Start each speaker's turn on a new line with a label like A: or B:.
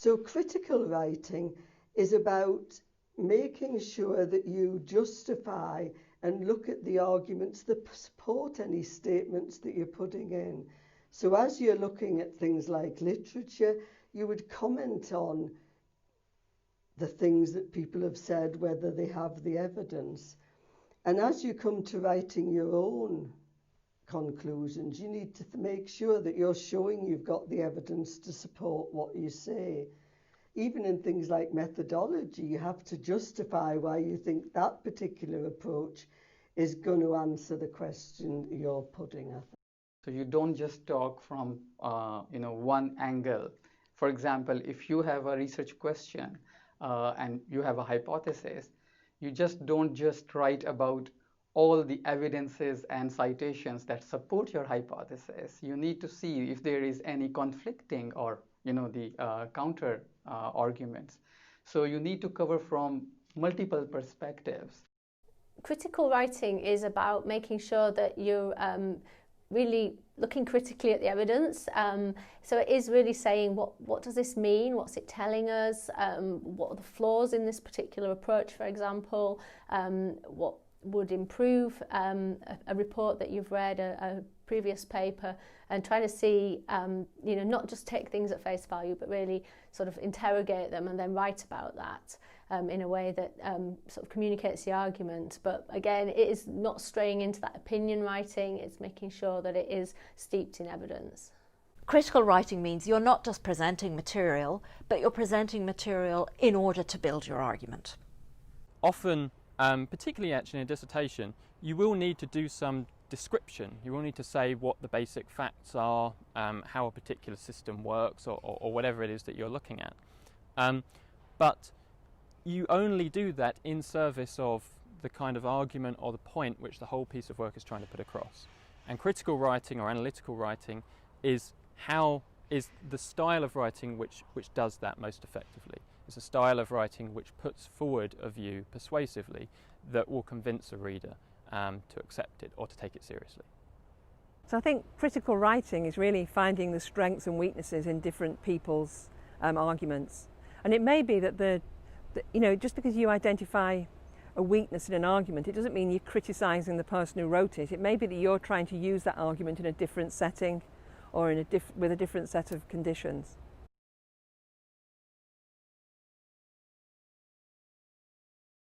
A: So critical writing is about making sure that you justify and look at the arguments that support any statements that you're putting in. So as you're looking at things like literature, you would comment on the things that people have said, whether they have the evidence. And as you come to writing your own conclusions, you need to make sure that you're showing you've got the evidence to support what you say. Even in things like methodology, you have to justify why you think that particular approach is going to answer the question you're putting at.
B: So you don't just talk from one angle. For example, if you have a research question and you have a hypothesis, you just don't just write about all the evidences and citations that support your hypothesis. You need to see if there is any conflicting or the counter arguments. So you need to cover from multiple perspectives.
C: Critical writing is about making sure that you're really looking critically at the evidence. So it is really saying what does this mean? What's it telling us? What are the flaws in this particular approach, for example? What would improve a report that you've read, a previous paper, and trying to see, not just take things at face value, but really sort of interrogate them and then write about that in a way that sort of communicates the argument. But again, it is not straying into that opinion writing, it's making sure that it is steeped in evidence.
D: Critical writing means you're not just presenting material, but you're presenting material in order to build your argument.
E: Often, particularly actually in a dissertation, you will need to do some description. You will need to say what the basic facts are, how a particular system works, or whatever it is that you're looking at. But you only do that in service of the kind of argument or the point which the whole piece of work is trying to put across. And critical writing or analytical writing is the style of writing which does that most effectively. It's a style of writing which puts forward a view persuasively that will convince a reader to accept it or to take it seriously.
F: So I think critical writing is really finding the strengths and weaknesses in different people's arguments. And it may be that just because you identify a weakness in an argument, it doesn't mean you're criticising the person who wrote it. It may be that you're trying to use that argument in a different setting or with a different set of conditions.